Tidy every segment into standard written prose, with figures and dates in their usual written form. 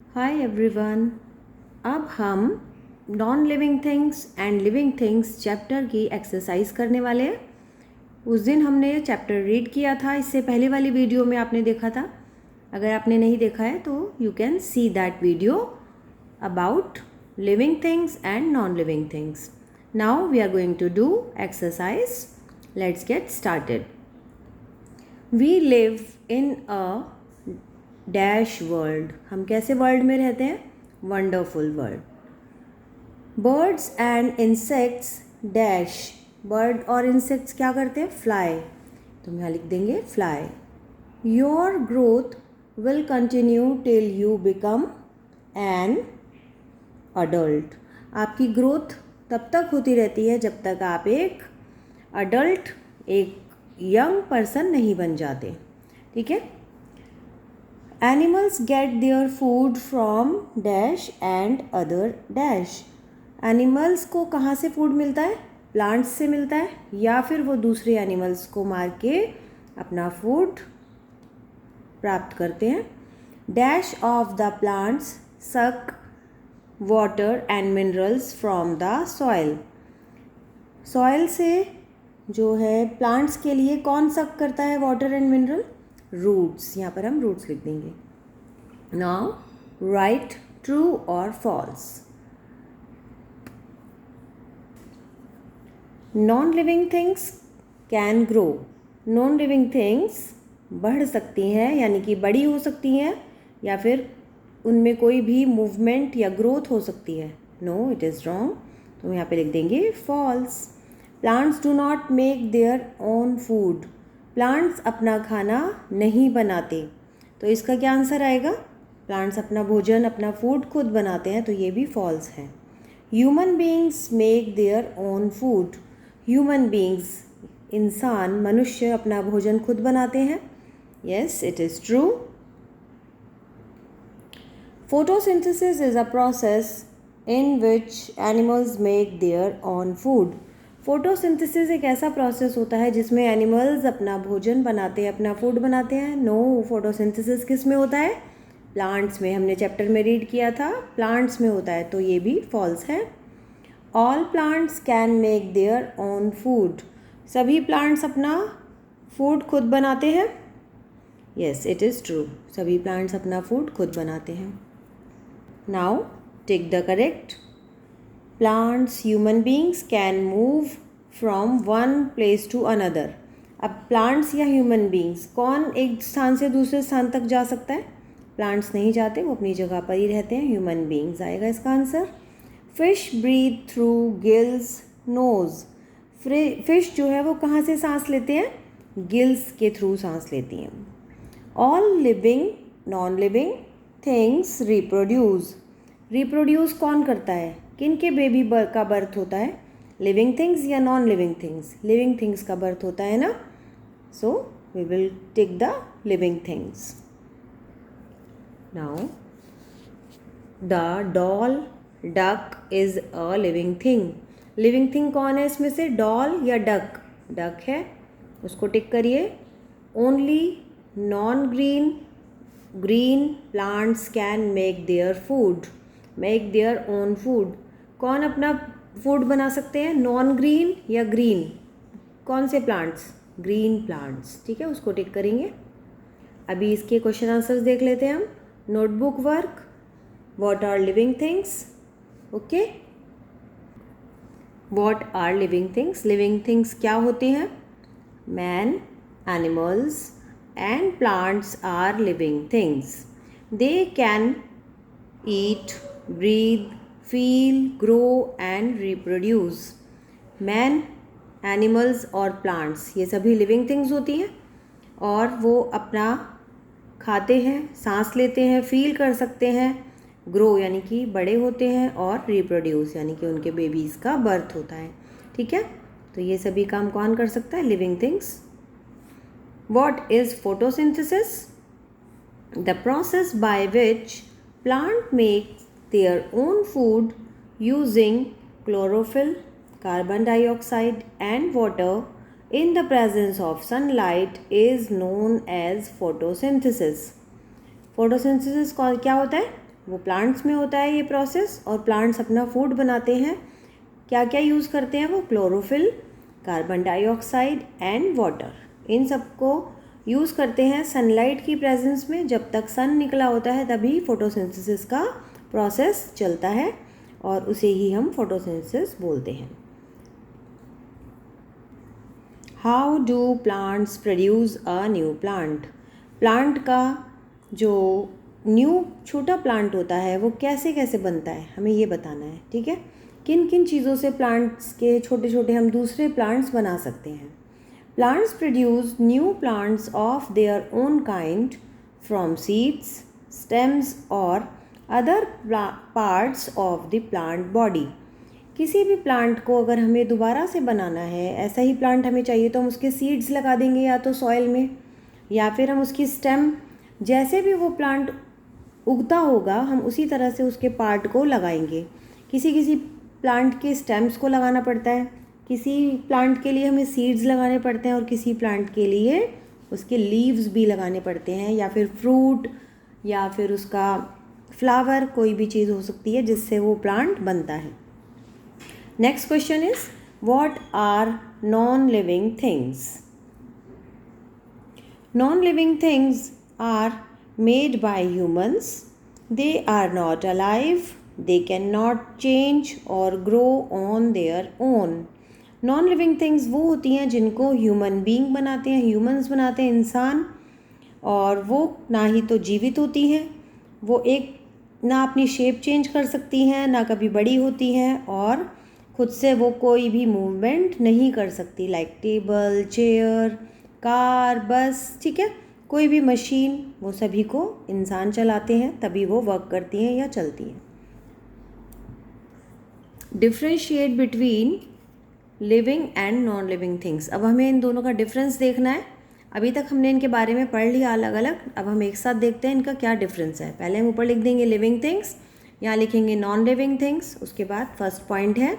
Hi everyone. अब हम non living things and living things chapter की एक्सरसाइज करने वाले हैं। उस दिन हमने ये चैप्टर रीड किया था, इससे पहले वाली वीडियो में आपने देखा था। अगर आपने नहीं देखा है तो you can see that video about living things and non living things. Now we are going to do exercise. Let's get started. We live in a dash world. हम कैसे वर्ल्ड में रहते हैं? Wonderful world. Birds and insects dash. Bird और insects क्या करते हैं? Fly. तो हम यहाँ लिख देंगे fly. Your growth will continue till you become an adult. आपकी ग्रोथ तब तक होती रहती है जब तक आप एक अडल्ट, एक यंग पर्सन नहीं बन जाते। ठीक है। Animals gate their food from dash and other dash. Animals को कहाँ से फूड मिलता है? प्लांट्स से मिलता है, या फिर वो दूसरे एनिमल्स को मार के अपना फूड प्राप्त करते हैं। डैश ऑफ द प्लांट्स सक water and minerals from the soil. Soil से जो है प्लांट्स के लिए कौन सक करता है वाटर एंड मिनरल? रूट्स। यहाँ पर हम रूट्स लिख देंगे। नाउ राइट ट्रू और false. Non living things can grow. Non living things बढ़ सकती हैं, यानी कि बड़ी हो सकती हैं, या फिर उनमें कोई भी मूवमेंट या ग्रोथ हो सकती है। No, it is wrong. तो हम यहाँ पे लिख देंगे false. Plants do not make their own food. Plants अपना खाना नहीं बनाते। तो इसका क्या आंसर आएगा? प्लांट्स अपना भोजन, अपना फूड खुद बनाते हैं, तो ये भी फॉल्स है। Human beings make their own food. Human beings, इंसान, मनुष्य अपना भोजन खुद बनाते हैं। Yes, it is true. Photosynthesis is a process in which animals make their own food. Photosynthesis एक ऐसा प्रोसेस होता है जिसमें एनिमल्स अपना भोजन बनाते हैं, अपना फूड बनाते हैं। नो, फोटोसिंथेसिस किस में होता है? प्लांट्स में। हमने चैप्टर में रीड किया था, प्लांट्स में होता है, तो ये भी फॉल्स है। All plants can make their own food. सभी प्लांट्स अपना फूड खुद बनाते हैं। Yes, it is true. सभी प्लांट्स अपना फूड खुद बनाते हैं। Now take the correct. Plants, human beings can move from one place to another. अब प्लांट्स या ह्यूमन बींग्स, कौन एक स्थान से दूसरे स्थान तक जा सकता है? प्लांट्स नहीं जाते, वो अपनी जगह पर ही रहते हैं। ह्यूमन बींग्स आएगा इसका answer. Fish breathe through gills nose. Fish जो है वो कहाँ से सांस लेते हैं? गिल्स के थ्रू सांस लेती हैं। All living non living things reproduce. Reproduce कौन करता है? किन के बेबी का बर्थ होता है? लिविंग थिंग्स या non living things? Living things का बर्थ होता है ना। So we will take the living things. Now the doll duck is a living thing. Living thing कौन है इसमें से? डॉल या डक? डक है, उसको टिक करिए। Only non green plants can make their food. Make their own food. कौन अपना फूड बना सकते हैं? नॉन ग्रीन या ग्रीन? कौन से प्लांट्स? Green plants. ठीक है, उसको टिक करेंगे। अभी इसके क्वेश्चन आंसर्स देख लेते हैं हम। Notebook work. What are living things? Okay, what are living things? Living things क्या होती हैं? Man, animals and plants are living things. They can eat, breathe, feel, grow and reproduce. Man, animals और plants ये सभी living things होती हैं, और वो अपना खाते हैं, सांस लेते हैं, फील कर सकते हैं, ग्रो यानी कि बड़े होते हैं, और रिप्रोड्यूस यानी कि उनके बेबीज़ का बर्थ होता है। ठीक है, तो ये सभी काम कौन कर सकता है? Living things. What is photosynthesis? The process by which plant makes their own food using chlorophyll, carbon dioxide and water in the presence of sunlight is known as photosynthesis. Photosynthesis क्या होता है? वो प्लांट्स में होता है ये process, और plants अपना फूड बनाते हैं। क्या क्या यूज़ करते हैं वो? Chlorophyll, carbon dioxide and water, इन सबको यूज़ करते हैं सनलाइट की प्रेजेंस में। जब तक सन निकला होता है तभी फोटोसिंथेसिस का प्रोसेस चलता है, और उसे ही हम फोटोसिंथेसिस बोलते हैं। How do plants produce a new plant? Plant का जो न्यू छोटा प्लांट होता है वो कैसे कैसे बनता है, हमें ये बताना है, ठीक है। किन किन चीज़ों से प्लांट्स के छोटे छोटे हम दूसरे प्लांट्स बना सकते हैं। Plants produce new plants of their own kind from seeds, stems और other parts of the plant body. किसी भी प्लांट को अगर हमें दोबारा से बनाना है, ऐसा ही प्लांट हमें चाहिए, तो हम उसके सीड्स लगा देंगे या तो सॉइल में, या फिर हम उसकी स्टेम, जैसे भी वो प्लांट उगता होगा हम उसी तरह से उसके पार्ट को लगाएंगे। किसी किसी प्लांट के स्टेम्स को लगाना पड़ता है, किसी प्लांट के लिए हमें सीड्स लगाने पड़ते हैं, और किसी प्लांट के लिए उसके लीव्स भी लगाने पड़ते हैं, या फिर फ्रूट, या फिर उसका फ्लावर, कोई भी चीज़ हो सकती है जिससे वो प्लांट बनता है। Next question is, what are non living things? Non living things are made by humans. They are not alive. They cannot change or grow on their own. Non living things वो होती हैं जिनको human being बनाते हैं, humans बनाते हैं, इंसान, और वो ना ही तो जीवित होती हैं, वो एक ना अपनी शेप चेंज कर सकती हैं, ना कभी बड़ी होती हैं, और खुद से वो कोई भी मूवमेंट नहीं कर सकती, लाइक टेबल, चेयर, कार, बस, ठीक है, कोई भी मशीन, वो सभी को इंसान चलाते हैं तभी वो वर्क करती हैं या चलती हैं। Differentiate between living and non living things. अब हमें इन दोनों का डिफरेंस देखना है। अभी तक हमने इनके बारे में पढ़ लिया अलग अलग, अब हम एक साथ देखते हैं इनका क्या डिफरेंस है। पहले हम ऊपर लिख देंगे लिविंग थिंग्स, यहाँ लिखेंगे नॉन लिविंग थिंग्स। उसके बाद फर्स्ट पॉइंट है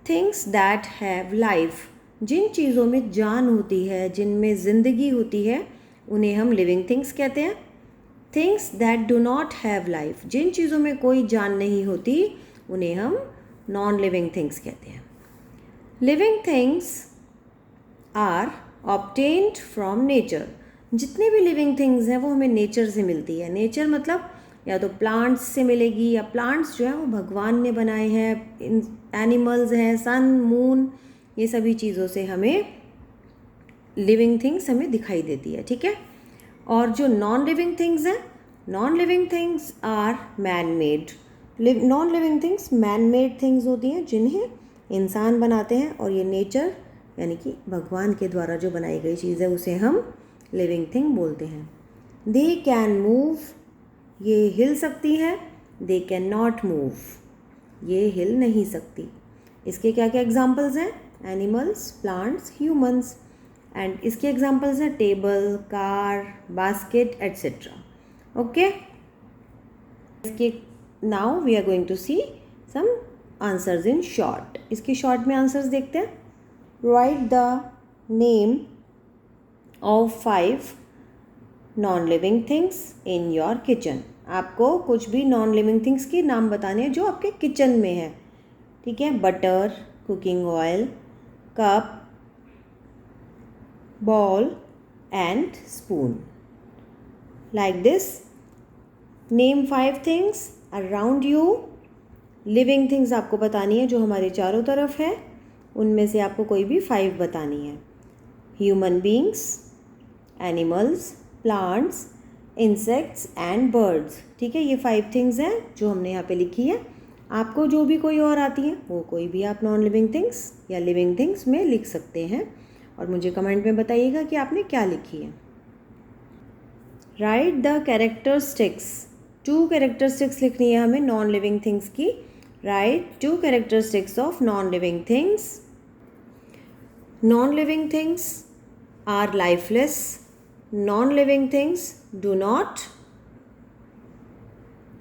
थिंग्स दैट हैव लाइफ। जिन चीज़ों में जान होती है, जिनमें ज़िंदगी होती है, उन्हें हम लिविंग थिंग्स कहते हैं। Things that do not have life, जिन चीज़ों में कोई जान नहीं होती, उन्हें हम नॉन लिविंग थिंग्स कहते हैं। Living things are obtained from nature. जितने भी लिविंग थिंग्स हैं वो हमें नेचर से मिलती है। नेचर मतलब या तो प्लांट्स से मिलेगी, या प्लांट्स जो है वो भगवान ने बनाए हैं, एनिमल्स हैं, सन, मून, ये सभी चीज़ों से हमें लिविंग थिंग्स हमें दिखाई देती है, ठीक है। और जो नॉन लिविंग थिंग्स हैं, non living things are man made. Non living things man made things होती हैं जिन्हें इंसान बनाते हैं, और ये नेचर यानी कि भगवान के द्वारा जो बनाई गई चीज़ है उसे हम लिविंग थिंग बोलते हैं। दे कैन मूव, ये हिल सकती है। दे कैन नॉट मूव, ये हिल नहीं सकती। इसके क्या क्या एग्जाम्पल्स हैं? Animals, plants, humans. एंड इसके एग्जाम्पल्स हैं table, car, basket, etcetera. Okay, इसके now we are going to see some answers in short. इसके शॉर्ट में आंसर्स देखते हैं। Write the name of 5 non living things in your kitchen. आपको कुछ भी नॉन लिविंग थिंग्स के नाम बताने हैं जो आपके किचन में है, ठीक है। Butter, cooking oil, cup, ball and spoon. Like this, name 5 things around you. Living things आपको बतानी है जो हमारे चारों तरफ है, उनमें से आपको कोई भी 5 बतानी है। Human beings, animals, plants, insects and birds। ठीक है, ये 5 things हैं जो हमने यहाँ पे लिखी है। आपको जो भी कोई और आती है वो कोई भी आप नॉन लिविंग थिंग्स या लिविंग थिंग्स में लिख सकते हैं, और मुझे कमेंट में बताइएगा कि आपने क्या लिखी है। Right the characteristics. 2 कैरेक्टरिस्टिक्स लिखनी है हमें नॉन लिविंग थिंग्स की। Right 2 characteristics of non living things. Non living things are lifeless. Non living things do not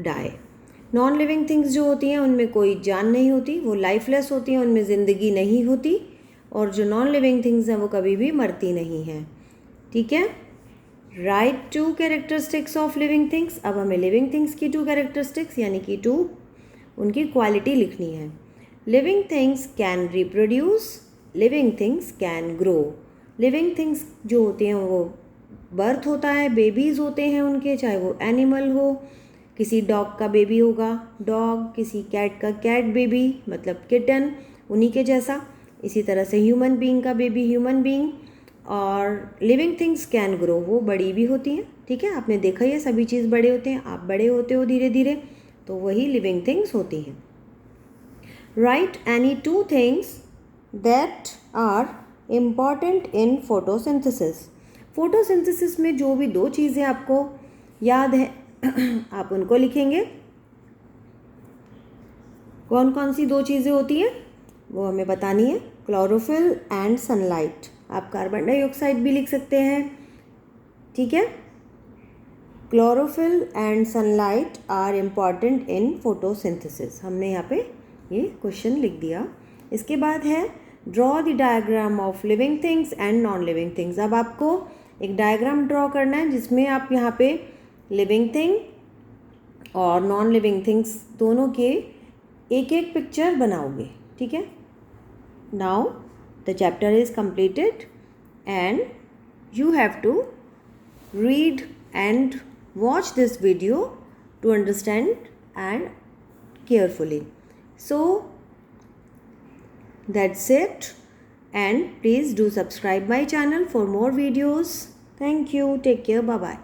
die. Non living things जो होती हैं उनमें कोई जान नहीं होती, वो लाइफलेस होती हैं, उनमें ज़िंदगी नहीं होती। और जो नॉन लिविंग थिंग्स हैं वो कभी भी मरती नहीं हैं, ठीक है। Right 2 characteristics of living things. अब हमें लिविंग थिंग्स की 2 कैरेक्टरिस्टिक्स यानी कि 2 उनकी क्वालिटी लिखनी है। Living things can reproduce, living things can grow. Living things जो होते हैं वो बर्थ होता है, बेबीज़ होते हैं उनके, चाहे वो एनिमल हो, किसी डॉग का बेबी होगा डॉग, किसी कैट का कैट बेबी मतलब किटन, उन्हीं के जैसा। इसी तरह से ह्यूमन बीइंग का बेबी ह्यूमन बीइंग। और लिविंग थिंग्स कैन ग्रो, वो बड़ी भी होती हैं, ठीक है। आपने देखा ही है सभी चीज़ बड़े होते हैं, आप बड़े होते हो धीरे धीरे, तो वही लिविंग थिंग्स होती हैं। Write any 2 things that are important in photosynthesis. Photosynthesis में जो भी 2 चीज़ें आपको याद है आप उनको लिखेंगे। कौन कौन सी 2 चीज़ें होती हैं वो हमें बतानी है। Chlorophyll and sunlight. आप कार्बन डाइऑक्साइड भी लिख सकते हैं, ठीक है। Chlorophyll and sunlight are important in photosynthesis. हमने यहाँ पे ये क्वेश्चन लिख दिया। इसके बाद है draw the diagram of living things and non living things. अब आपको एक डायग्राम ड्रॉ करना है जिसमें आप यहाँ पे लिविंग थिंग और नॉन लिविंग थिंग्स दोनों के एक एक पिक्चर बनाओगे, ठीक है। Now the chapter is completed and you have to read and watch this video to understand and carefully. So that's it, and please do subscribe my channel for more videos. Thank you. Take care. Bye bye.